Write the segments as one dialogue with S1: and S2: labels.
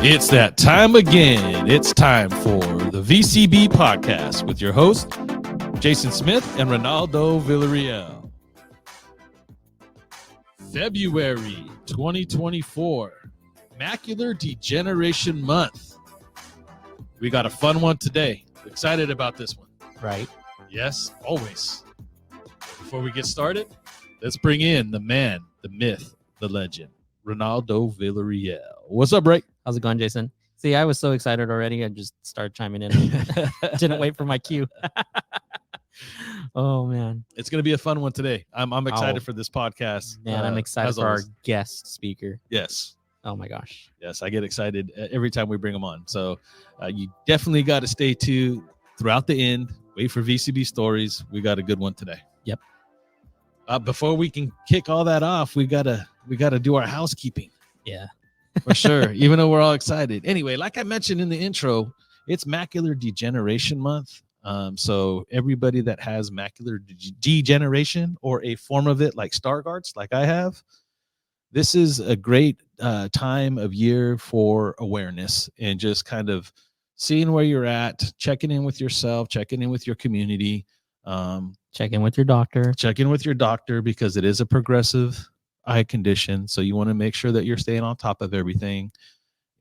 S1: It's that time again. It's time for the VCB podcast with your host, Jason Smith and Ronaldo Villarreal. February 2024, Macular Degeneration Month. We got a fun one today. Excited about this one.
S2: Right.
S1: Yes, always. Before we get started, let's bring in the man, the myth, the legend, Ronaldo Villarreal. What's up, Ray?
S2: How's it going, Jason? See, I was so excited already. I just started chiming in. Didn't wait for my cue. Oh, man.
S1: It's going to be a fun one today. I'm excited for this podcast.
S2: Man, I'm excited for our guest speaker.
S1: Yes.
S2: Oh, my gosh.
S1: Yes, I get excited every time we bring them on. So you definitely got to stay tuned throughout the end. Wait for VCB stories. We got a good one today.
S2: Yep.
S1: Before we can kick all that off, we gotta do our housekeeping.
S2: Yeah.
S1: For sure, even though we're all excited. Anyway, like I mentioned in the intro, it's Macular Degeneration Month. So everybody that has macular degeneration or a form of it, like Stargardts, like I have, this is a great time of year for awareness and just kind of seeing where you're at, checking in with yourself, checking in with your community.
S2: Check in with your doctor.
S1: Check in with your doctor because it is a progressive eye condition, so you want to make sure that you're staying on top of everything.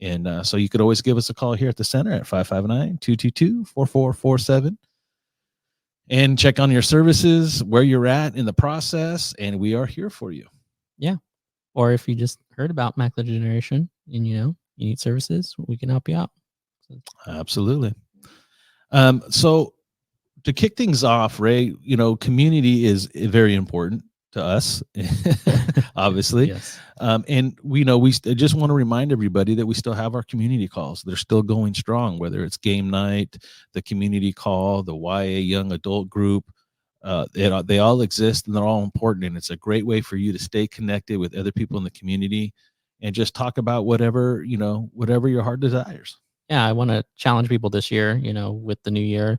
S1: And so you could always give us a call here at the center at 559-222-4447 and check on your services, where you're at in the process, and we are here for you.
S2: Yeah. Or if you just heard about macular degeneration and you need services, we can help you out.
S1: Absolutely. So to kick things off, Ray, community is very important to us, obviously.
S2: Yes.
S1: And we just want to remind everybody that we still have our community calls. They're still going strong, whether it's game night, the community call, the YA young adult group. They all exist and they're all important. And it's a great way for you to stay connected with other people in the community and just talk about whatever your heart desires.
S2: Yeah. I want to challenge people this year, with the new year.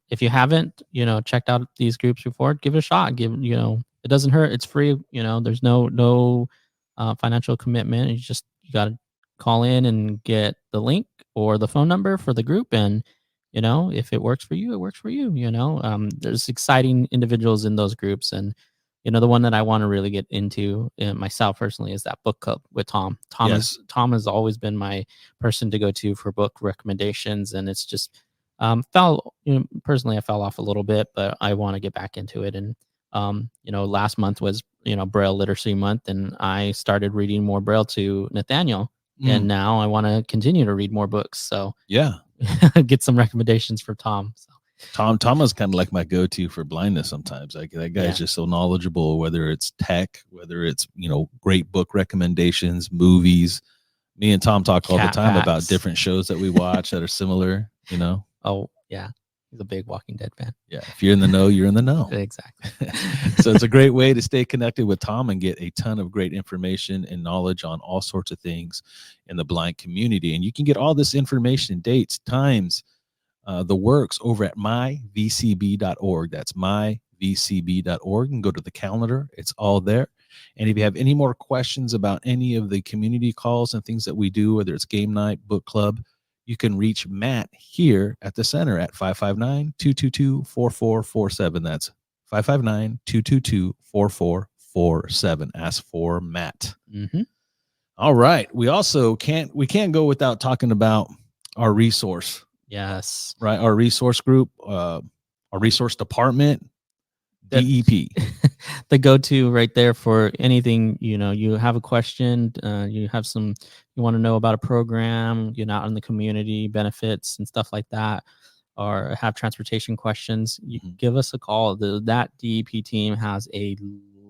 S2: If you haven't, checked out these groups before, give it a shot. It doesn't hurt. It's free. There's no financial commitment. You got to call in and get the link or the phone number for the group. And, if it works for you, it works for you. There's exciting individuals in those groups. And, the one that I want to really get into myself personally is that book club with Tom. Tom has always been my person to go to for book recommendations. And it's just personally, I fell off a little bit, but I want to get back into it. And, last month was, Braille Literacy Month, and I started reading more Braille to Nathaniel, and now I want to continue to read more books. So
S1: yeah,
S2: get some recommendations for Tom. So.
S1: Tom is kind of like my go-to for blindness sometimes. Like that guy is just so knowledgeable, whether it's tech, whether it's, great book recommendations, movies. Me and Tom talk all the time about different shows that we watch that are similar,
S2: Oh, yeah. He's a big Walking Dead fan.
S1: Yeah. If you're in the know, you're in the know.
S2: Exactly.
S1: So it's a great way to stay connected with Tom and get a ton of great information and knowledge on all sorts of things in the blind community. And you can get all this information, dates, times, the works over at myvcb.org. That's myvcb.org, and go to the calendar. It's all there. And if you have any more questions about any of the community calls and things that we do, whether it's game night, book club, you can reach Matt here at the center at 559-222-4447. That's 559-222-4447. Ask for Matt.
S2: Mm-hmm.
S1: All right. We also can't go without talking about our resource.
S2: Yes.
S1: Right. Our resource group, our resource department, DEP.
S2: The go-to right there for anything, you have a question, you want to know about a program, out in the community, benefits and stuff like that, or have transportation questions, you can give us a call. That DEP team has a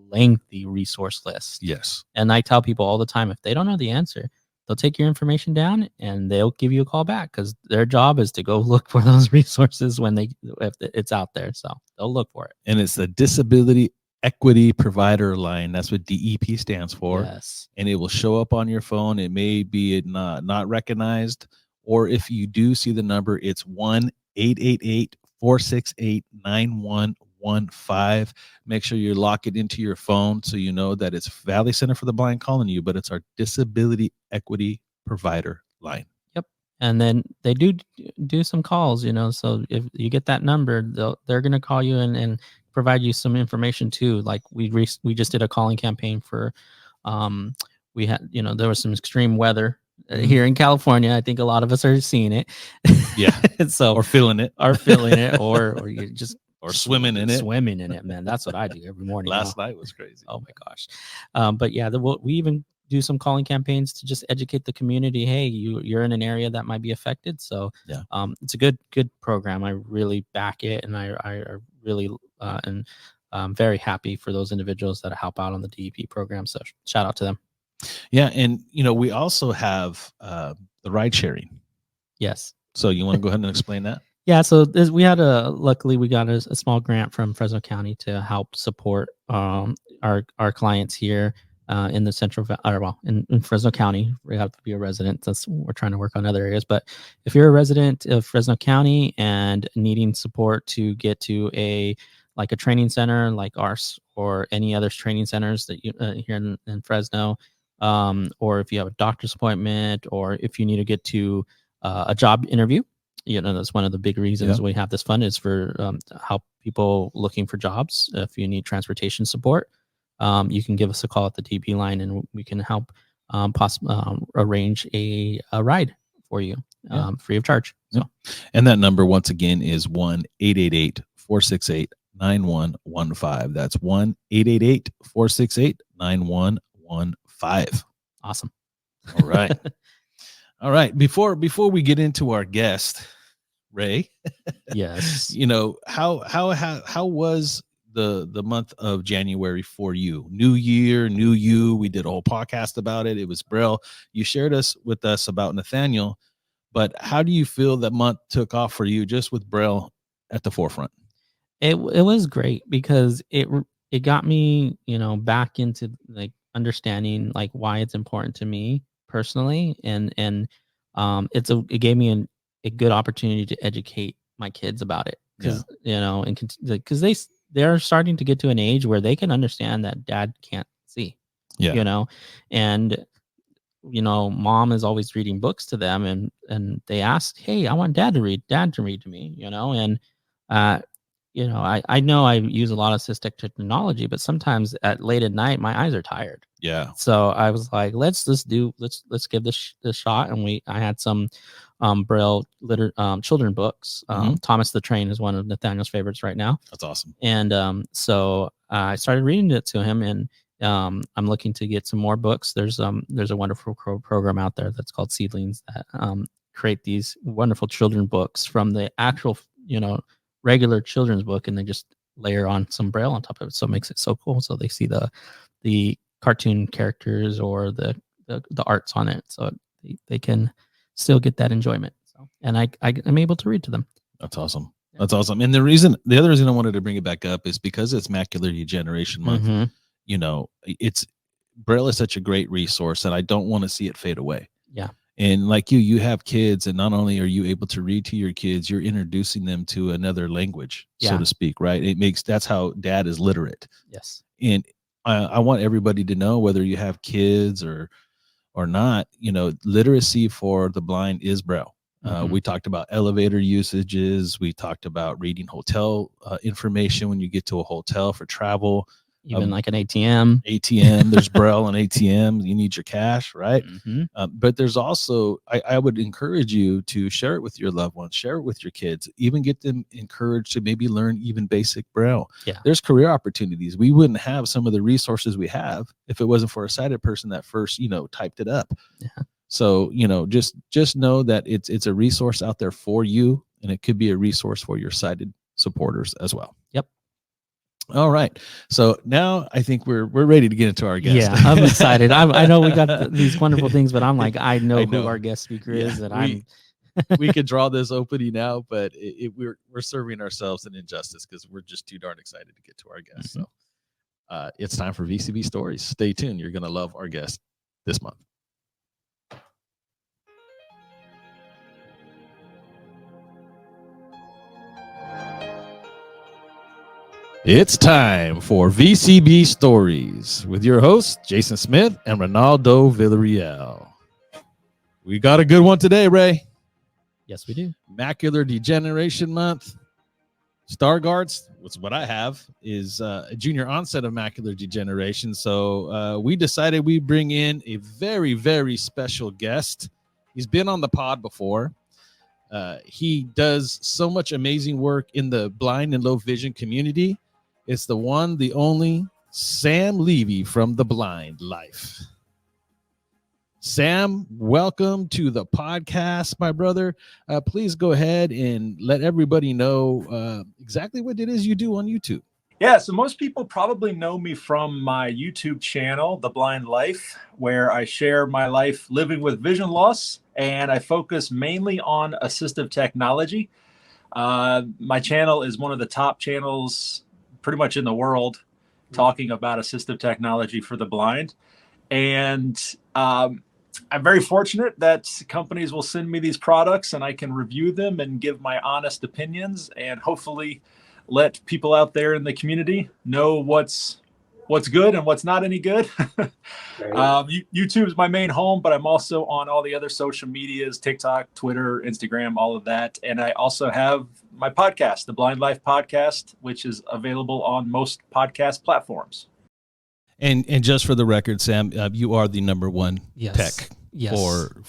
S2: lengthy resource list.
S1: Yes. And
S2: I tell people all the time, if they don't know the answer, they'll take your information down and they'll give you a call back, because their job is to go look for those resources if it's out there. So they'll look for it.
S1: And it's the Disability Equity Provider Line. That's what DEP stands for.
S2: Yes.
S1: And it will show up on your phone. It may be not recognized, or if you do see the number, it's 1-888-468-9115. Make sure you lock it into your phone so you know that it's Valley Center for the Blind calling you, but it's our Disability Equity Provider line.
S2: Yep. And then they do some calls, so if you get that number, they're going to call you and provide you some information too. Like we just did a calling campaign for, we had, there was some extreme weather here in California. I think a lot of us are seeing it.
S1: Yeah.
S2: So
S1: or feeling it,
S2: or you just
S1: or swimming in
S2: it, man. That's what I do every morning.
S1: Last night was crazy.
S2: Oh my gosh. But yeah, we even do some calling campaigns to just educate the community. Hey, you're in an area that might be affected. So
S1: yeah,
S2: it's a good program. I really back it, and I really and I'm very happy for those individuals that help out on the DEP program. So shout out to them.
S1: Yeah, and we also have the ride sharing.
S2: Yes.
S1: So you want to go ahead and explain that?
S2: Yeah, so luckily we got a small grant from Fresno County to help support our clients here in the in Fresno County. We have to be a resident. We're trying to work on other areas, but if you're a resident of Fresno County and needing support to get to a training center like ours or any other training centers that you here in Fresno, or if you have a doctor's appointment, or if you need to get to a job interview. That's one of the big reasons we have this fund is for to help people looking for jobs. If you need transportation support, you can give us a call at the DP line, and we can help arrange a ride for you free of charge. So,
S1: and that number once again is 1-888-468-9115. That's 1-888-468-9115.
S2: Awesome.
S1: All right. All right. Before we get into our guest, Ray.
S2: Yes.
S1: How was the month of January for you? New year, new you. We did a whole podcast about it. It was Braille. You shared with us about Nathaniel, but how do you feel that month took off for you just with Braille at the forefront?
S2: It was great because it got me, back into understanding why it's important to me personally, and it gave me a good opportunity to educate my kids about it because because they're starting to get to an age where they can understand that dad can't see, and mom is always reading books to them, and they ask, hey, I want dad to read to me, and I know I use a lot of assistive technology, but sometimes at late at night my eyes are tired.
S1: Yeah.
S2: So I was like, let's give this shot, and I had some Braille children books. Thomas the Train is one of Nathaniel's favorites right now.
S1: That's awesome.
S2: And so I started reading it to him, and I'm looking to get some more books. There's a wonderful program out there that's called Seedlings that create these wonderful children books from the actual regular children's book, and they just layer on some Braille on top of it, so it makes it so cool. So they see the cartoon characters or the arts on it, so they can still get that enjoyment. So, and I'm able to read to them.
S1: That's awesome. That's awesome. And the other reason I wanted to bring it back up is because it's Macular Degeneration Month. It's Braille is such a great resource, and I don't want to see it fade away.
S2: Yeah.
S1: And like you have kids, and not only are you able to read to your kids, you're introducing them to another language, so to speak, right? That's how dad is literate.
S2: Yes.
S1: And I want everybody to know, whether you have kids or not, literacy for the blind is Braille. We talked about elevator usages. We talked about reading hotel information when you get to a hotel for travel.
S2: Even like an ATM.
S1: There's Braille and ATM. You need your cash, right? But there's also, I would encourage you to share it with your loved ones, share it with your kids, even get them encouraged to maybe learn even basic Braille.
S2: Yeah.
S1: There's career opportunities. We wouldn't have some of the resources we have if it wasn't for a sighted person that first, typed it up.
S2: Yeah.
S1: So, just know that it's a resource out there for you, and it could be a resource for your sighted supporters as well.
S2: Yep.
S1: All right. So now I think we're ready to get into our guest.
S2: Yeah, I'm excited. I know we got these wonderful things, but I'm like, I know who our guest speaker is, and
S1: we could draw this opening now, but we're serving ourselves an injustice because we're just too darn excited to get to our guest. So it's time for VCB Stories. Stay tuned. You're going to love our guest this month. It's time for VCB Stories with your hosts, Jason Smith and Ronaldo Villarreal. We got a good one today, Ray.
S2: Yes, we do.
S1: Macular Degeneration Month. Stargardts, what's what I have, is a junior onset of macular degeneration. So we decided we bring in a very, very special guest. He's been on the pod before. He does so much amazing work in the blind and low vision community. It's the one, the only Sam Levy from The Blind Life. Sam, welcome to the podcast, my brother. Please go ahead and let everybody know exactly what it is you do on YouTube.
S3: Yeah, so most people probably know me from my YouTube channel, The Blind Life, where I share my life living with vision loss, and I focus mainly on assistive technology. My channel is one of the top channels pretty much in the world talking about assistive technology for the blind. And I'm very fortunate that companies will send me these products and I can review them and give my honest opinions and hopefully let people out there in the community know what's good and what's not any good. YouTube is my main home, but I'm also on all the other social medias, TikTok, Twitter, Instagram, all of that. And I also have my podcast, the Blind Life Podcast, which is available on most podcast platforms.
S1: And just for the record, Sam, you are the number one tech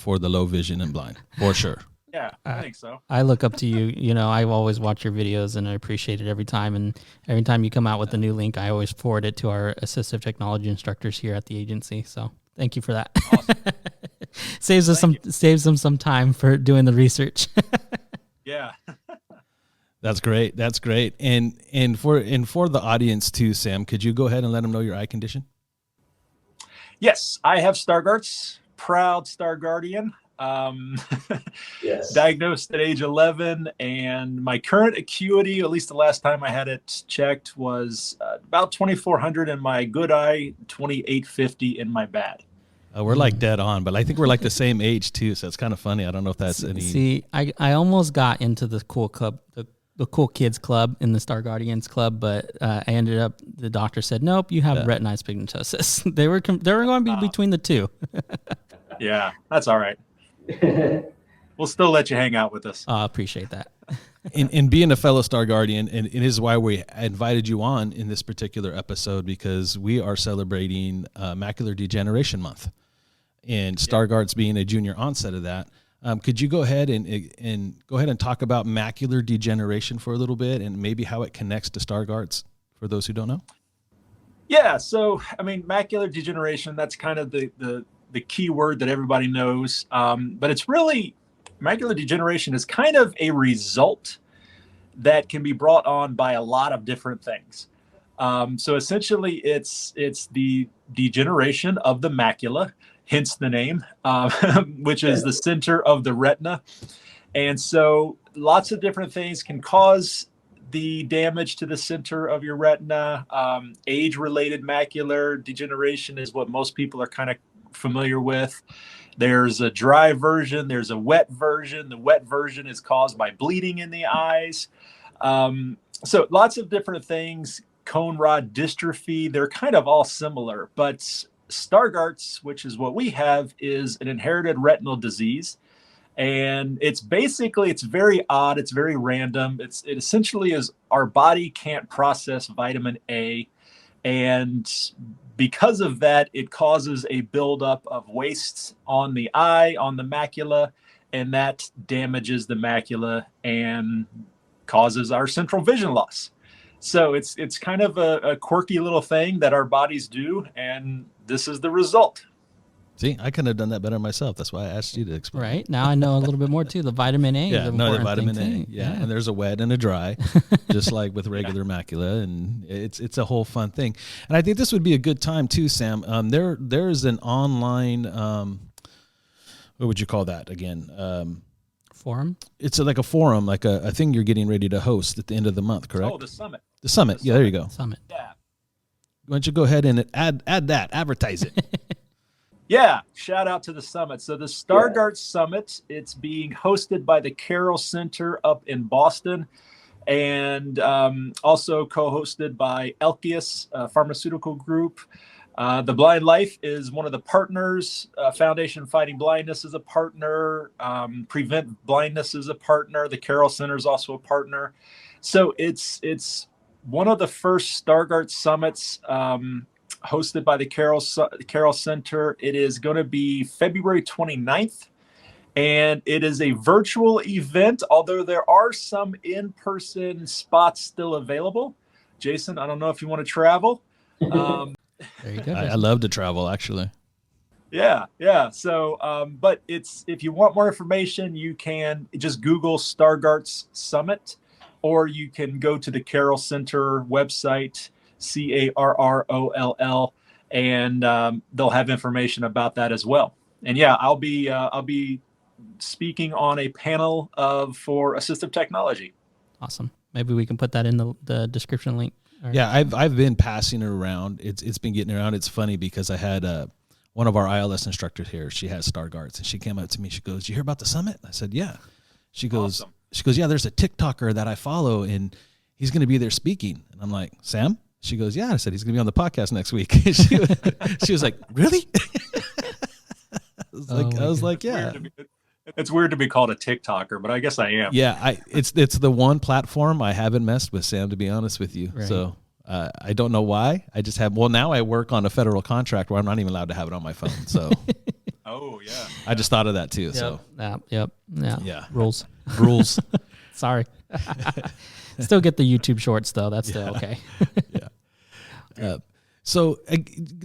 S1: for the low vision and blind, for sure.
S3: Yeah, I think so.
S2: I look up to you. You know, I always watch your videos and I appreciate it every time. And every time you come out with a new link, I always forward it to our assistive technology instructors here at the agency. So thank you for that.
S3: Awesome.
S2: saves them some time for doing the research.
S3: Yeah.
S1: That's great. That's great. And for the audience too, Sam, could you go ahead and let them know your eye condition?
S3: Yes, I have Stargardts, proud Stargardian.
S4: Yes.
S3: Diagnosed at age 11, and my current acuity, at least the last time I had it checked, was about 2400 in my good eye, 2850 in my bad.
S1: We're like dead on, but I think we're like the same age too, so it's kind of funny. I don't know if that's any.
S2: See, I almost got into the cool club, the cool kids club in the Stargardians club, but I ended up. The doctor said, "Nope, you have retinitis pigmentosus." They were going to be between the two.
S3: Yeah, that's all right. We'll still let you hang out with us.
S2: I appreciate that.
S1: And being a fellow Stargardian, and it is why we invited you on in this particular episode, because we are celebrating Macular Degeneration Month, and Stargardts being a junior onset of that. Could you go ahead and talk about macular degeneration for a little bit, and maybe how it connects to Stargardts for those who don't know?
S3: Yeah, so I mean, macular degeneration, that's kind of the key word that everybody knows, but it's really, macular degeneration is kind of a result that can be brought on by a lot of different things. So essentially, it's the degeneration of the macula, hence the name, which is the center of the retina. And so lots of different things can cause the damage to the center of your retina. Age-related macular degeneration is what most people are kind of familiar with. There's a dry version, there's a wet version. The wet version is caused by bleeding in the eyes. So lots of different things. Cone rod dystrophy, they're kind of all similar, but Stargardts, which is what we have, is an inherited retinal disease. And it's very odd. It's very random. It essentially is our body can't process vitamin A. And because of that, it causes a buildup of waste on the eye, on the macula, and that damages the macula and causes our central vision loss. So it's kind of a quirky little thing that our bodies do, and this is the result.
S1: See, I couldn't have done that better myself. That's why I asked you to explain.
S2: Right. Now I know a little bit more too. The vitamin A is an important
S1: vitamin
S2: thing
S1: A.
S2: too.
S1: Yeah, and there's a wet and a dry, just like with regular macula, and it's a whole fun thing. And I think this would be a good time too, Sam. There's an online, what would you call that again?
S2: Forum?
S1: It's like a forum, like a thing you're getting ready to host at the end of the month, correct?
S3: Oh, the summit.
S1: The summit. Yeah, there you go.
S2: Summit.
S3: Yeah.
S1: Why don't you go ahead and advertise it?
S3: Yeah, shout out to the summit. So the Stargardts Summit, it's being hosted by the Carroll Center up in Boston, and also co-hosted by Elkius Pharmaceutical Group. The Blind Life is one of the partners. Foundation Fighting Blindness is a partner. Prevent Blindness is a partner. The Carroll Center is also a partner. So it's one of the first Stargardts Summits hosted by the Carroll Center. It is going to be February 29th. And it is a virtual event, although there are some in-person spots still available. Jason, I don't know if you want to travel.
S2: There you go.
S1: I love to travel, actually.
S3: Yeah. So, but if you want more information, you can just Google Stargardts Summit, or you can go to the Carroll Center website, CARROLL, and they'll have information about that as well. And yeah, I'll be speaking on a panel for assistive technology.
S2: Awesome. Maybe we can put that in the description link.
S1: Yeah, I've been passing it around. It's been getting around. It's funny because I had one of our ILS instructors here. She has Stargardts, and she came up to me. She goes, "You hear about the summit?" I said, "Yeah." She goes,
S3: Awesome.
S1: "Yeah, there's a TikToker that I follow, and he's going to be there speaking." And I'm like, "Sam?" She goes, "Yeah." I said, "He's going to be on the podcast next week." she was like, "Really?" I was like, "Yeah."
S3: It's weird to be called a TikToker, but I guess I am.
S1: Yeah, it's the one platform I haven't messed with, Sam, to be honest with you.
S2: Right.
S1: So I don't know why. I just have. Well, now I work on a federal contract where I'm not even allowed to have it on my phone. So
S3: Oh yeah.
S1: I just thought of that too.
S2: Yep.
S1: So
S2: Yeah.
S1: yeah,
S2: Rules.
S1: Sorry.
S2: Still get the YouTube shorts though. That's still okay.
S1: Yeah. So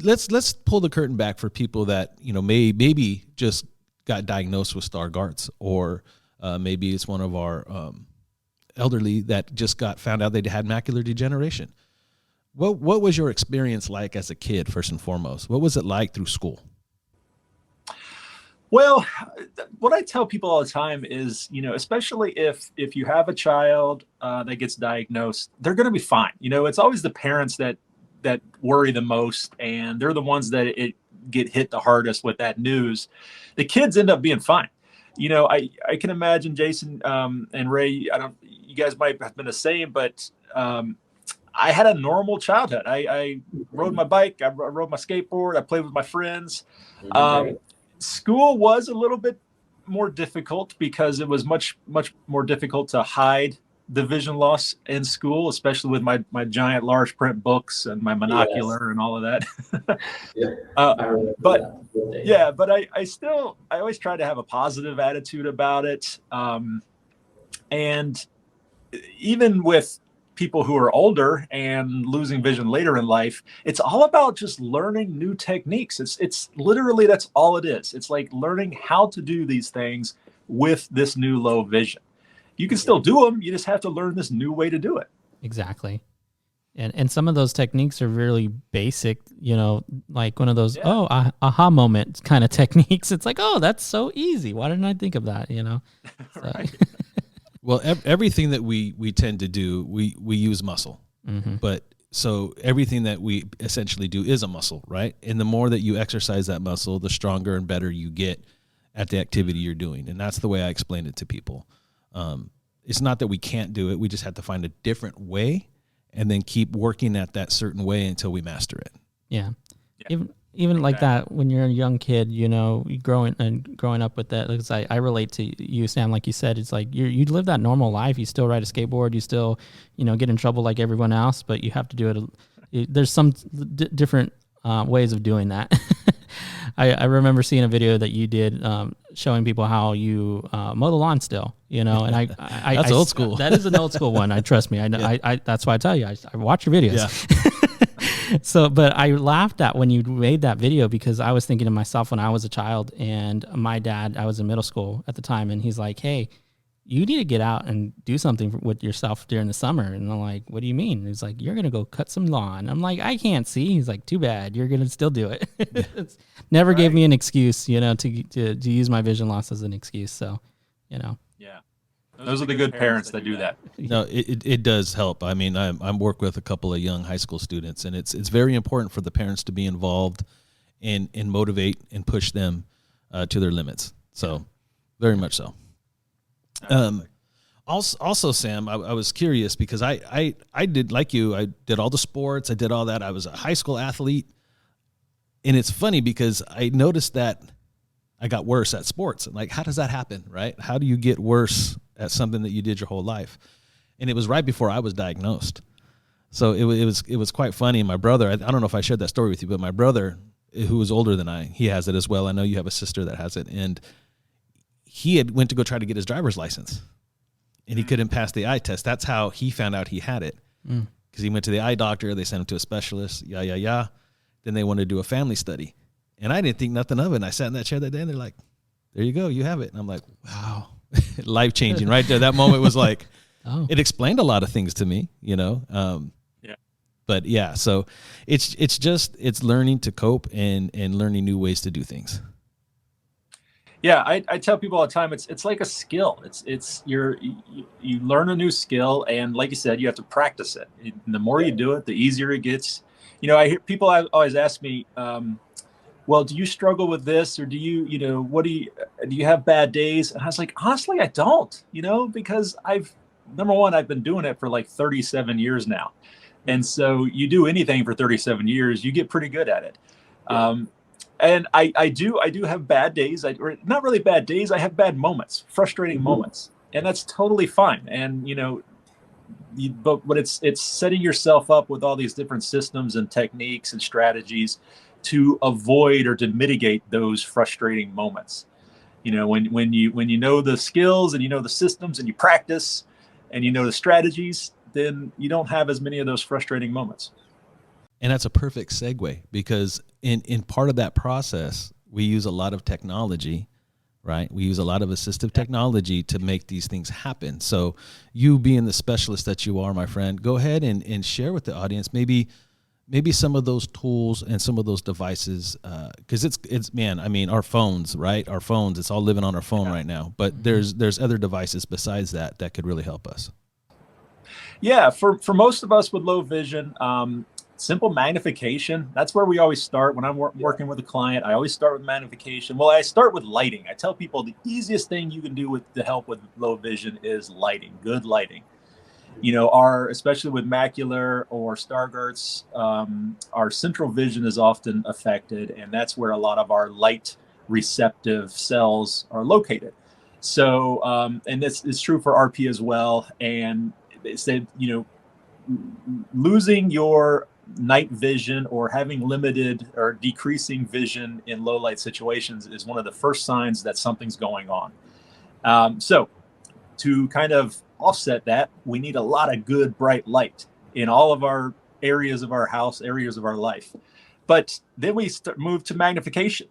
S1: let's pull the curtain back for people that maybe just got diagnosed with Stargardts, or maybe it's one of our elderly that just found out they had macular degeneration. What was your experience like as a kid, first and foremost? What was it like through school?
S3: Well, what I tell people all the time is, especially if you have a child that gets diagnosed, they're going to be fine. It's always the parents that worry the most, and they're the ones that get hit the hardest with that news. The kids end up being fine. I can imagine Jason and Ray. You guys might have been the same, but I had a normal childhood. I rode my bike, I rode my skateboard, I played with my friends. School was a little bit more difficult because it was much more difficult to hide the vision loss in school, especially with my giant large print books and my monocular and all of that. But I always try to have a positive attitude about it. And even with people who are older and losing vision later in life, it's all about just learning new techniques. It's literally, that's all it is. It's like learning how to do these things with this new low vision. You can still do them. You just have to learn this new way to do it.
S2: Exactly. And some of those techniques are really basic, like one of those, aha moment kind of techniques. It's like, oh, that's so easy. Why didn't I think of that?
S3: Right.
S1: Well, everything that we tend to do, we use muscle.
S2: Mm-hmm.
S1: But so everything that we essentially do is a muscle, right? And the more that you exercise that muscle, the stronger and better you get at the activity you're doing. And that's the way I explain it to people. It's not that we can't do it. We just have to find a different way and then keep working at that certain way until we master it.
S2: Yeah. Even like that, when you're a young kid, growing up with that, because I relate to you, Sam, like you said, it's like you live that normal life. You still ride a skateboard. You still, get in trouble like everyone else, but you have to do it. There's some different ways of doing that. I remember seeing a video that you did showing people how you mow the lawn still, and I
S1: That's old school.
S2: That is an old school one. Trust me. I that's why I tell you, I watch your videos.
S1: Yeah.
S2: So, but I laughed at when you made that video because I was thinking to myself when I was a child, and my dad, I was in middle school at the time, and he's like, "Hey, you need to get out and do something with yourself during the summer." And I'm like, "What do you mean?" He's like, "You're going to go cut some lawn." I'm like, "I can't see." He's like, "Too bad. You're going to still do it." Never gave me an excuse, to use my vision loss as an excuse. So,
S3: Yeah. Those are the good parents that do that.
S1: No, it does help. I mean, I'm work with a couple of young high school students, and it's very important for the parents to be involved and motivate and push them to their limits. So, very much so. Also, Sam, I was curious because I did, like you, I did all the sports. I did all that. I was a high school athlete. And it's funny because I noticed that I got worse at sports. Like, how does that happen, right? How do you get worse at something that you did your whole life? And it was right before I was diagnosed. So it was quite funny. And my brother, I don't know if I shared that story with you, but my brother, who was older than he has it as well. I know you have a sister that has it. And he had went to go try to get his driver's license, and he couldn't pass the eye test. That's how he found out he had it. Because he went to the eye doctor. They sent him to a specialist. Then they wanted to do a family study. And I didn't think nothing of it. And I sat in that chair that day, and they're like, there you go, you have it. And I'm like, wow, life-changing right there. That moment was like, it explained a lot of things to me, you know. But yeah, so it's learning to cope and learning new ways to do things.
S3: Yeah, I tell people all the time, it's like a skill. You learn a new skill, and like you said, you have to practice it. And the more you do it, the easier it gets. You know, I hear people always ask me, well, do you struggle with this, or do you have bad days? And I was like, honestly, I don't, because number one, I've been doing it for like 37 years now. And so you do anything for 37 years, you get pretty good at it. And I do have bad days, or not really bad days. I have bad moments, frustrating moments, and that's totally fine. And, but it's setting yourself up with all these different systems and techniques and strategies to avoid or to mitigate those frustrating moments. When you know the skills and you know the systems and you practice and you know the strategies, then you don't have as many of those frustrating moments.
S1: And that's a perfect segue, because in part of that process, we use a lot of technology, right? We use a lot of assistive technology to make these things happen. So you being the specialist that you are, my friend, go ahead and share with the audience maybe some of those tools and some of those devices, because it's man, I mean, our phones, right? Our phones, it's all living on our phone right now. But there's other devices besides that could really help us.
S3: Yeah, for most of us with low vision, simple magnification, that's where we always start. When I'm working with a client, I always start with magnification. Well, I start with lighting. I tell people the easiest thing you can do to help with low vision is lighting, good lighting. Especially with macular or Stargardts, our central vision is often affected, and that's where a lot of our light receptive cells are located. So, and this is true for RP as well. And they said, losing your night vision or having limited or decreasing vision in low light situations is one of the first signs that something's going on. So to kind of offset that, we need a lot of good bright light in all of our areas of our house, areas of our life. But then we move to magnification.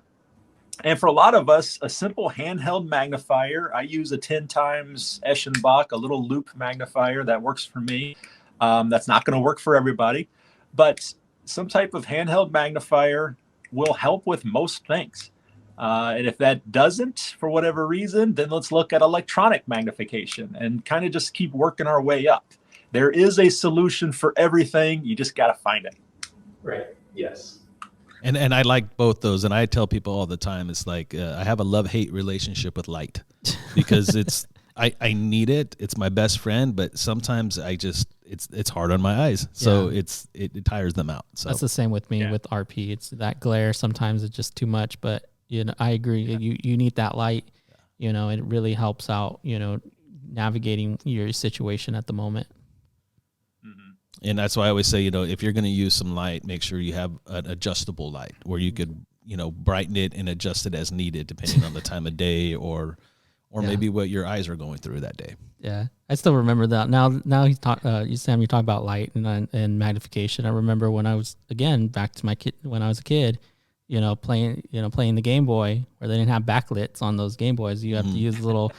S3: And for a lot of us, a simple handheld magnifier, I use a 10 times Eschenbach, a little loop magnifier that works for me. That's not going to work for everybody, but some type of handheld magnifier will help with most things. And if that doesn't, for whatever reason, then let's look at electronic magnification and kind of just keep working our way up. There is a solution for everything. You just got to find it.
S4: Right. Yes.
S1: And I like both those. And I tell people all the time, it's like I have a love-hate relationship with light, because I need it. It's my best friend, but sometimes it's hard on my eyes. So it tires them out. So
S2: that's the same with me with RP. It's that glare. Sometimes it's just too much, but I agree. You need that light. It really helps out, navigating your situation at the moment.
S1: And that's why I always say, if you're going to use some light, make sure you have an adjustable light where you could, brighten it and adjust it as needed, depending on the time of day or maybe what your eyes are going through that day.
S2: Yeah, I still remember that. Now Sam, you talk about light and magnification. I remember when I was, again, back to when I was a kid, playing the Game Boy, where they didn't have backlights on those Game Boys. You have to use a little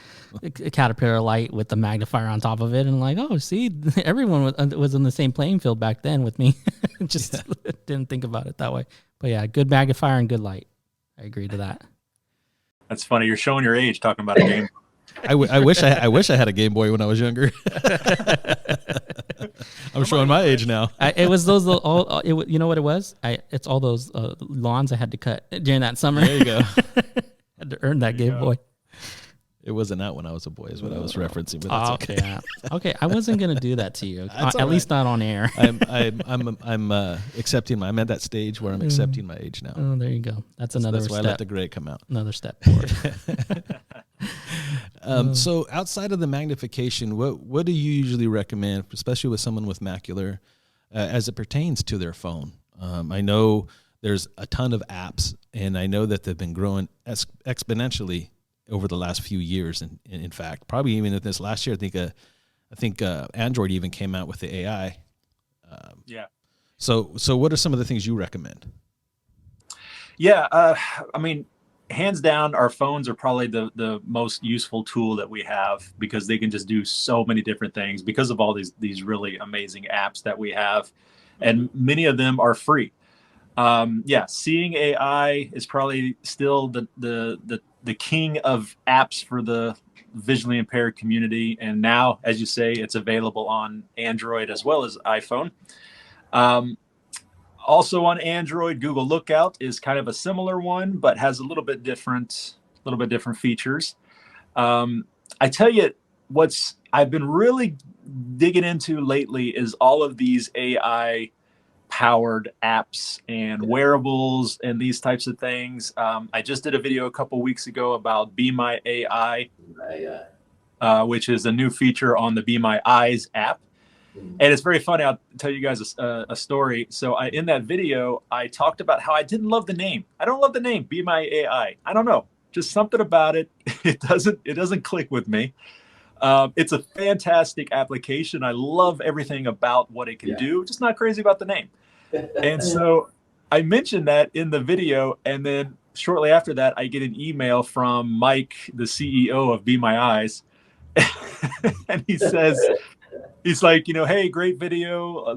S2: Caterpillar light with the magnifier on top of it, and like, oh, see, everyone was in the same playing field back then with me. Just didn't think about it that way. But yeah, good magnifier and good light. I agree to that.
S3: That's funny. You're showing your age talking about a game.
S1: I wish I had a Game Boy when I was younger. I'm showing my age now.
S2: It was those all. You know what it was? It's all those lawns I had to cut during that summer.
S1: There you go.
S2: Had to earn that Game Boy.
S1: It wasn't out when I was a boy, is what I was referencing. But that's okay.
S2: Yeah. Okay, I wasn't gonna do that to you.
S1: That's
S2: At least not on air.
S1: I'm accepting. I'm at that stage where I'm accepting my age now.
S2: Oh, there you go. That's another
S1: That's why
S2: step.
S1: I let the gray come out.
S2: Another step forward.
S1: So outside of the magnification, what do you usually recommend, especially with someone with macular, as it pertains to their phone? I know there's a ton of apps, and I know that they've been growing exponentially over the last few years. And in fact, probably even in this last year, I think Android even came out with the AI.
S3: Yeah.
S1: So what are some of the things you recommend?
S3: Yeah. I mean, hands down, our phones are probably the most useful tool that we have, because they can just do so many different things because of all these really amazing apps that we have, and many of them are free. Seeing AI is probably still the king of apps for the visually impaired community. And now, as you say, it's available on Android as well as iPhone. Also on Android, Google Lookout is kind of a similar one, but has a little bit different features. I tell you, what's I've been really digging into lately is all of these AI powered apps and wearables and these types of things. I just did a video a couple weeks ago about Be My AI, which is a new feature on the Be My Eyes app. And it's very funny. I'll tell you guys a story. So in that video, I talked about how I didn't love the name. I don't love the name Be My AI. I don't know, just something about it. It doesn't click with me. It's a fantastic application. I love everything about what it can do. Just not crazy about the name. And so I mentioned that in the video, and then shortly after that, I get an email from Mike, the CEO of Be My Eyes, and he says, he's like, hey, great video,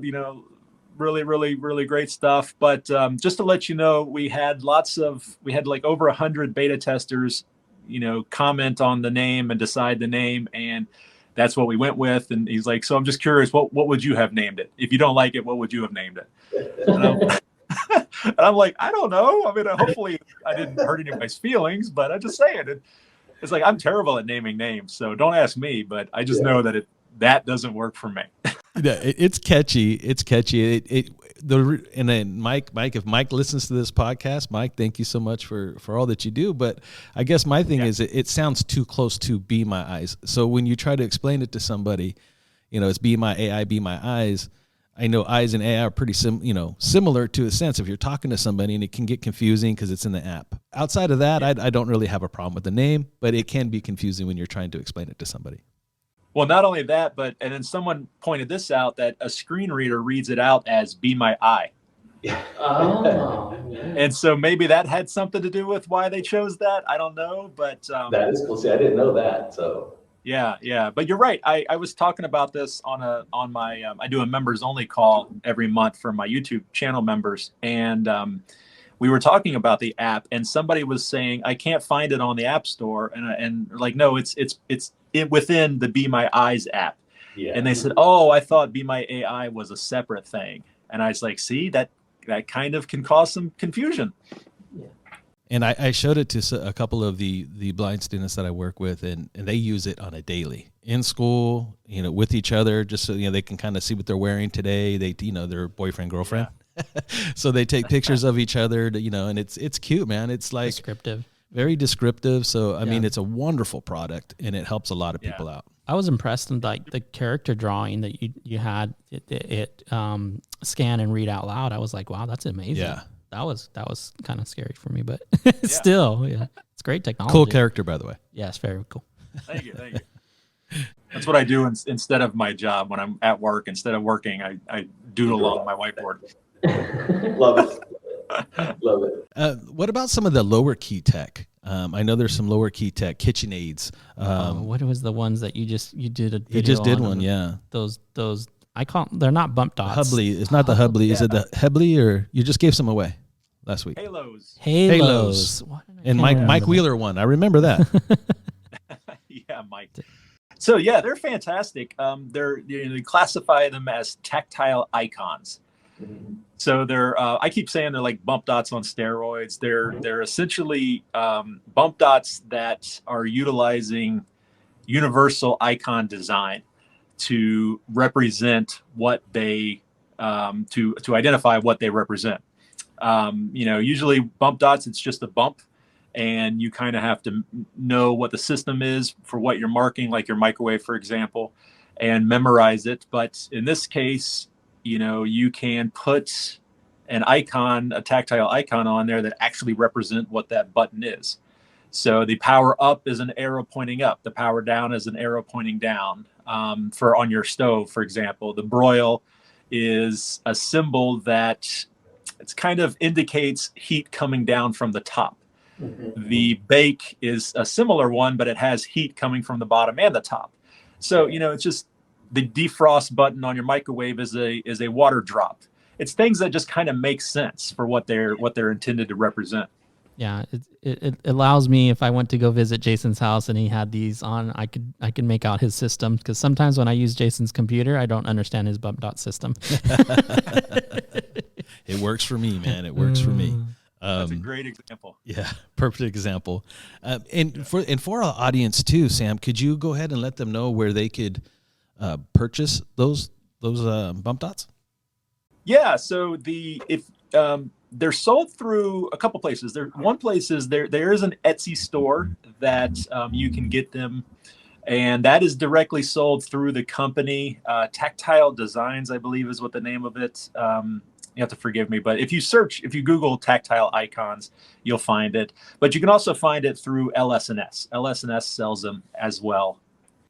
S3: really, really, really great stuff. But just to let you know, we had like over 100 beta testers, comment on the name and decide the name, and that's what we went with. And he's like, so I'm just curious, what would you have named it? If you don't like it, what would you have named it? And I'm like, I don't know. I mean, hopefully I didn't hurt anybody's feelings, but I'm just saying it. It's like, I'm terrible at naming names, so don't ask me, but I just know that that doesn't work for me.
S1: Yeah, it's catchy. It's catchy. And then Mike, if Mike listens to this podcast, Mike, thank you so much for all that you do. But I guess my thing is it sounds too close to Be My Eyes. So when you try to explain it to somebody, it's Be My AI, Be My Eyes. I know eyes and AI are pretty similar to a sense if you're talking to somebody, and it can get confusing because it's in the app. Outside of that, I don't really have a problem with the name, but it can be confusing when you're trying to explain it to somebody.
S3: Well, not only that, and then someone pointed this out, that a screen reader reads it out as Be My Eye.
S4: Oh.
S3: And so maybe that had something to do with why they chose that. I don't know, but
S4: that is cool. See, I didn't know that. So
S3: yeah. But you're right. I was talking about this on my I do a members only call every month for my YouTube channel members, and we were talking about the app, and somebody was saying, I can't find it on the App Store, and like, no, it's within the Be My Eyes app. Yeah. And they said, oh, I thought Be My AI was a separate thing. And I was like, see, that kind of can cause some confusion.
S1: Yeah. And I showed it to a couple of the blind students that I work with, and they use it on a daily in school, with each other, just so they can kind of see what they're wearing today. They, their boyfriend, girlfriend. Yeah. So they take pictures of each other, and it's cute, man. It's like
S2: descriptive, very
S1: descriptive. So I mean, it's a wonderful product, and it helps a lot of people out.
S2: I was impressed in like the character drawing that you had it scan and read out loud. I was like, wow, that's amazing. Yeah. That was kind of scary for me, but still, it's great technology.
S1: Cool character, by the way.
S2: Yeah, it's very cool.
S3: Thank you. That's what I do instead of my job when I'm at work. Instead of working, I doodle on my whiteboard.
S4: Love it. Love it.
S1: What about some of the lower key tech? I know there's some lower key tech, kitchen aids.
S2: What was the ones that you did a video
S1: You just did
S2: on
S1: one, yeah.
S2: Those they're not bump dots.
S1: Hubley. It's not the Hubley. Is it the Hubley, or you just gave some away last week?
S3: Halos.
S1: And Mike Wheeler won. I remember that.
S3: Yeah, Mike. So yeah, they're fantastic. They classify them as tactile icons. So they're I keep saying they're like bump dots on steroids. They're essentially bump dots that are utilizing universal icon design to represent what they to identify what they represent. Usually bump dots, it's just a bump, and you kind of have to know what the system is for what you're marking, like your microwave, for example, and memorize it. But in this case, you can put an icon, a tactile icon on there that actually represent what that button is. So the power up is an arrow pointing up. The power down is an arrow pointing down. For on your stove, for example, the broil is a symbol that it's kind of indicates heat coming down from the top. The bake is a similar one, but it has heat coming from the bottom and the top. So, it's just the defrost button on your microwave is a water drop. It's things that just kind of make sense for what they're intended to represent.
S2: Yeah, it allows me, if I went to go visit Jason's house and he had these on, I could make out his system, because sometimes when I use Jason's computer, I don't understand his bump dot system.
S1: It works for me, man. It works for me.
S3: That's a great example.
S1: Yeah, perfect example. And for our audience too, Sam, could you go ahead and let them know where they could purchase those bump dots?
S3: Yeah, so they're sold through a couple places. One place is there is an Etsy store that you can get them, and that is directly sold through the company. Tactile Designs, I believe, is what the name of it. You have to forgive me, but if you Google tactile icons, you'll find it. But you can also find it through LS&S. LS&S sells them as well.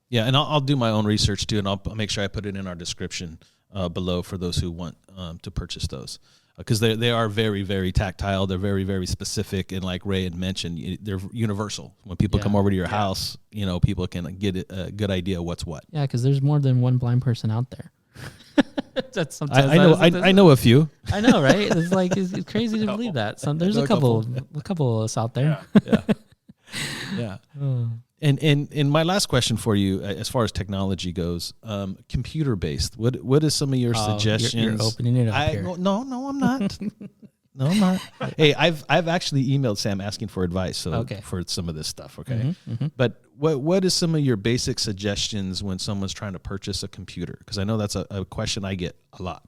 S1: Yeah, and I'll do my own research too, and I'll make sure I put it in our description below for those who want to purchase those, because they are very, very tactile. They're very, very specific, and like Ray had mentioned, they're universal. When people come over to your house, people can get a good idea what's what.
S2: Yeah, because there's more than one blind person out there. That's
S1: I know a few.
S2: I know, right? It's crazy to believe that. There's a couple of us out there.
S1: Yeah. And my last question for you, as far as technology goes, computer based. What is some of your suggestions?
S2: You're opening it up here.
S1: No, I'm not. No, I'm not. Hey, I've actually emailed Sam asking for advice for some of this stuff. Okay, but what is some of your basic suggestions when someone's trying to purchase a computer? Because I know that's a question I get a lot.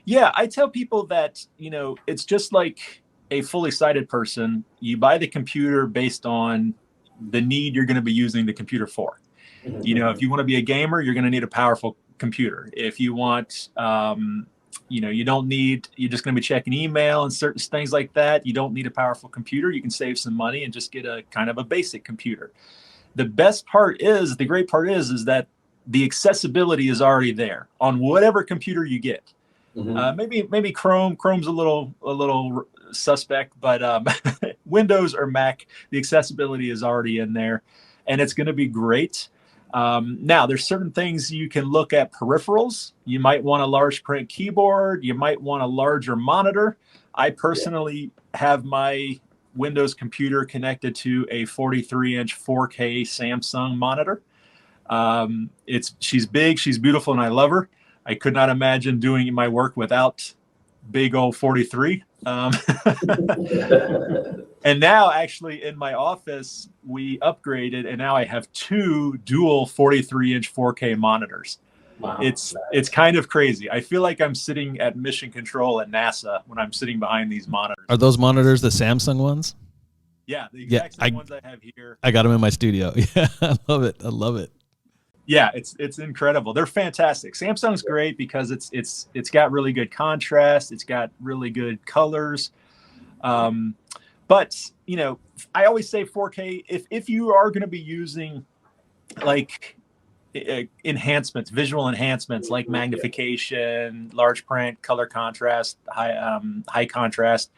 S3: Yeah, I tell people that it's just like a fully sighted person. You buy the computer based on the need you're going to be using the computer for. If you want to be a gamer, you're going to need a powerful computer. If you want, you're just going to be checking email and certain things like that. You don't need a powerful computer. You can save some money and just get a kind of a basic computer. The great part is that the accessibility is already there on whatever computer you get. Maybe Chrome's a little suspect, but Windows or Mac, the accessibility is already in there, and it's going to be great. Now, there's certain things you can look at peripherals. You might want a large print keyboard. You might want a larger monitor. I personally have my Windows computer connected to a 43-inch 4K Samsung monitor. She's big, she's beautiful, and I love her. I could not imagine doing my work without big old 43. And now actually in my office, we upgraded, and now I have two dual 43-inch 4K monitors. Wow. It's kind of crazy. I feel like I'm sitting at mission control at NASA when I'm sitting behind these monitors.
S1: Are those monitors the Samsung ones?
S3: Yeah, the exact same ones I have here.
S1: I got them in my studio. Yeah, I love it.
S3: Yeah, it's incredible. They're fantastic. Samsung's great because it's got really good contrast. It's got really good colors. But I always say 4K. If you are going to be using like enhancements, visual enhancements like magnification, large print, color contrast, high contrast,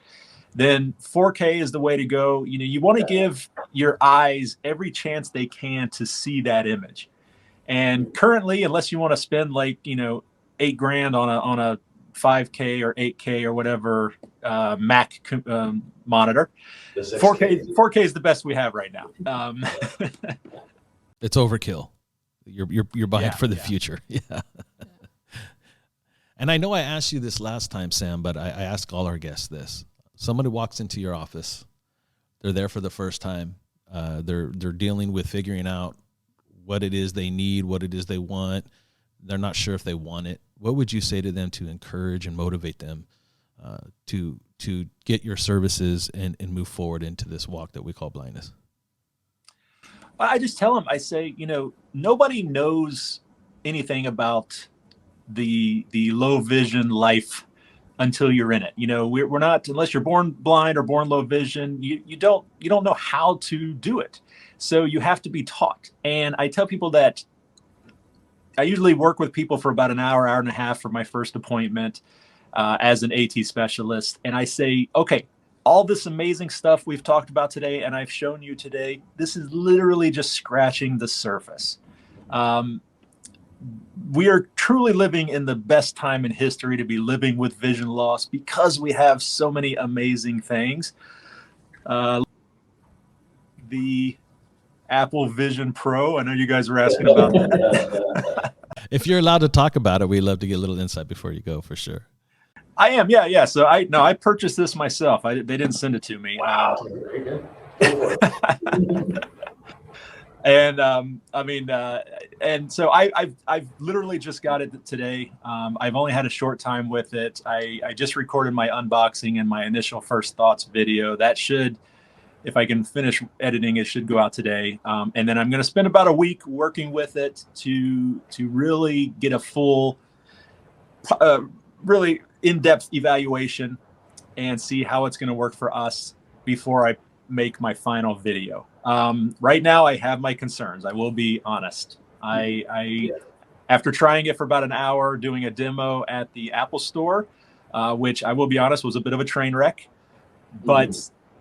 S3: then 4K is the way to go. You want to give your eyes every chance they can to see that image. And currently, unless you want to spend like $8,000 on a 5K or 8K or whatever Mac monitor, 4K is the best we have right now.
S1: It's overkill. You're buying for the future. Yeah. And I know I asked you this last time, Sam, but I ask all our guests this. Somebody walks into your office. They're there for the first time. They're dealing with figuring out what it is they need, what it is they want. They're not sure if they want it. What would you say to them to encourage and motivate them to get your services and move forward into this walk that we call blindness?
S3: I just tell them, I say, nobody knows anything about the low vision life until you're in it. We're not, unless you're born blind or born low vision, you don't know how to do it. So you have to be taught. And I tell people that I usually work with people for about an hour and a half for my first appointment as an AT specialist. And I say, okay, all this amazing stuff we've talked about today and I've shown you today, this is literally just scratching the surface. We are truly living in the best time in history to be living with vision loss because we have so many amazing things. The Apple Vision Pro, I know you guys were asking about that.
S1: If you're allowed to talk about it, we'd love to get a little insight before you go, for sure.
S3: I am, yeah. So I purchased this myself. They didn't send it to me.
S4: Wow.
S3: And and so I've literally just got it today. I've only had a short time with it. I just recorded my unboxing and my initial first thoughts video. That should, if I can finish editing, it should go out today. And then I'm going to spend about a week working with it to really get a full, really in-depth evaluation and see how it's going to work for us before I make my final video. Right now I have my concerns. I will be honest. After trying it for about an hour, doing a demo at the Apple store, which I will be honest was a bit of a train wreck, but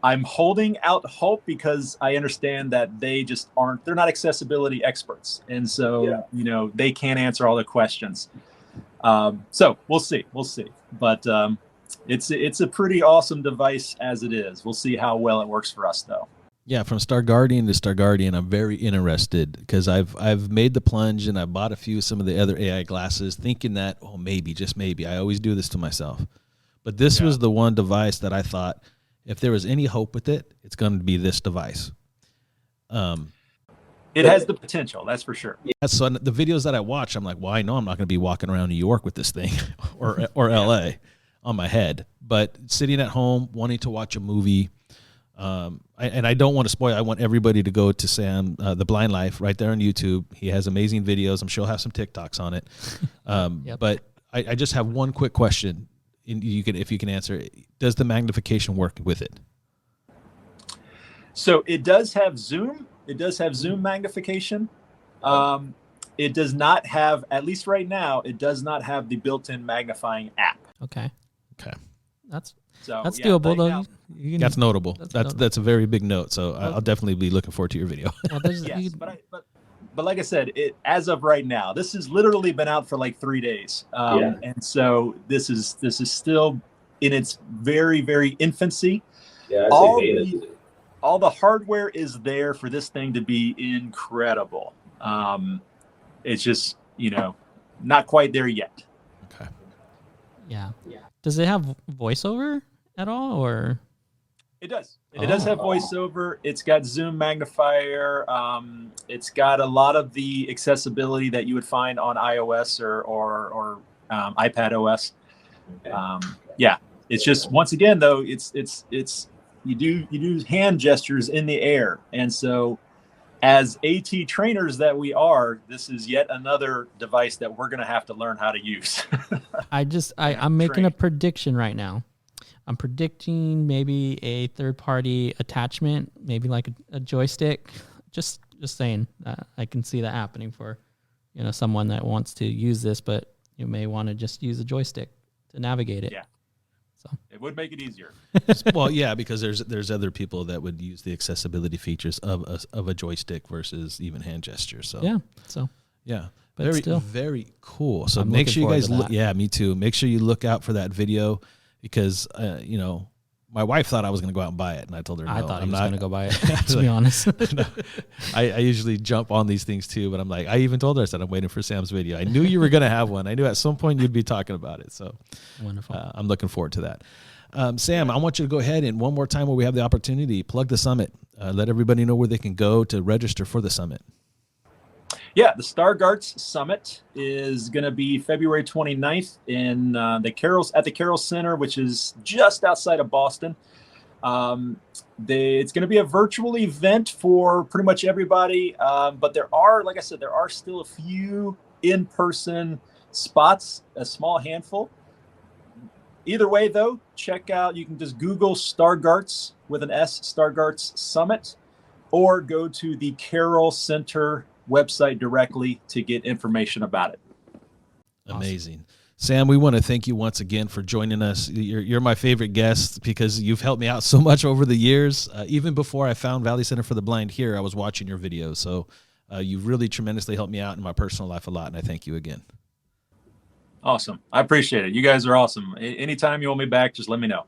S3: I'm holding out hope because I understand that they're not accessibility experts. And so, they can't answer all the questions. So we'll see. But it's a pretty awesome device as it is. We'll see how well it works for us, though.
S1: Yeah, from Stargardian to Stargardian, I'm very interested because I've made the plunge and I bought some of the other AI glasses thinking that, maybe, just maybe. I always do this to myself. But this was the one device that I thought, if there was any hope with it, it's going to be this device.
S3: It has the potential, that's for sure.
S1: Yeah, so the videos that I watch, I'm like, well, I know I'm not going to be walking around New York with this thing or LA on my head. But sitting at home, wanting to watch a movie, and I don't want to spoil. I want everybody to go to Sam, The Blind Life, right there on YouTube. He has amazing videos. I'm sure he'll have some TikToks on it. But I just have one quick question. If you can answer it. Does the magnification work with it?
S3: So it does have zoom. It does have zoom magnification. It does not have, at least right now, it does not have the built-in magnifying app.
S2: Okay. That's
S3: So
S2: doable though.
S1: That's notable. That's a very big note. So I'll definitely be looking forward to your video.
S2: Well,
S3: yes, but like I said, as of right now, this has literally been out for like 3 days, and so this is still in its very, very infancy.
S4: Yeah,
S3: all the hardware is there for this thing to be incredible. It's just not quite there yet.
S1: Okay.
S2: Yeah. Does it have voiceover at all, or?
S3: It does. It does have voiceover. It's got zoom magnifier. It's got a lot of the accessibility that you would find on iOS or iPad OS. Yeah. It's just, once again though, it's you do hand gestures in the air, and so as AT trainers that we are, this is yet another device that we're going to have to learn how to use.
S2: I'm making a prediction right now. I'm predicting maybe a third-party attachment, maybe like a joystick. Just saying, I can see that happening for, someone that wants to use this, but you may want to just use a joystick to navigate it.
S3: Yeah.
S2: So
S3: it would make it easier.
S1: Well, yeah, because there's other people that would use the accessibility features of a joystick versus even hand gestures. So yeah.
S2: But
S1: very cool. So
S2: I'm
S1: make sure you guys
S2: looking forward to that.
S1: me too. Make sure you look out for that video because my wife thought I was going to go out and buy it, and I told her no.
S2: I thought
S1: I'm
S2: he was
S1: not
S2: going to go buy it, to be honest.
S1: No. I usually jump on these things too, but I'm like, I even told her, I said, I'm waiting for Sam's video. I knew you were going to have one. I knew at some point you'd be talking about it. So
S2: wonderful.
S1: I'm looking forward to that. Sam, I want you to go ahead and one more time when we have the opportunity, plug the summit. Let everybody know where they can go to register for the summit.
S3: Yeah, the Stargardts Summit is going to be February 29th in at the Carroll Center, which is just outside of Boston. It's going to be a virtual event for pretty much everybody, but there are, like I said, there are still a few in-person spots, a small handful. Either way, though, check out, you can just Google Stargardts with an S, Stargardts Summit, or go to the Carroll Center website directly to get information about it.
S1: Amazing. Sam, we want to thank you once again for joining us. You're my favorite guest because you've helped me out so much over the years. Even before I found Valley Center for the Blind here, I was watching your videos. So you've really tremendously helped me out in my personal life a lot, and I thank you again.
S3: Awesome. I appreciate it. You guys are awesome. Anytime you want me back, just let me know.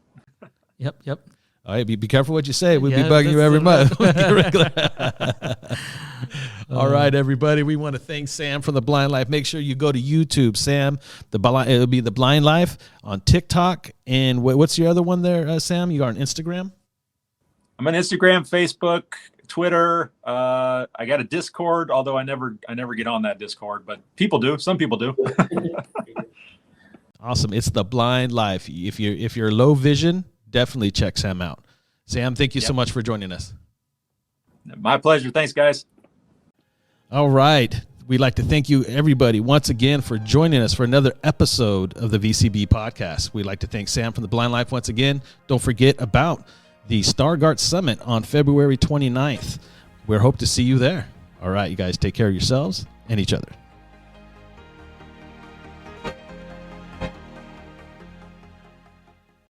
S2: Yep.
S1: All right, be careful what you say. We'll be bugging you every month. All right, everybody. We want to thank Sam from The Blind Life. Make sure you go to YouTube, Sam. It'll be The Blind Life on TikTok. And what's your other one there, Sam? You are on Instagram?
S3: I'm on Instagram, Facebook, Twitter. I got a Discord, although I never get on that Discord, but people do. Some people do.
S1: Awesome. It's The Blind Life. If you're low vision, definitely check Sam out. Sam, thank you so much for joining us.
S3: My pleasure. Thanks, guys.
S1: All right. We'd like to thank you, everybody, once again for joining us for another episode of the VCB podcast. We'd like to thank Sam from The Blind Life once again. Don't forget about the Stargardts Summit on February 29th. We hope to see you there. All right, you guys take care of yourselves and each other.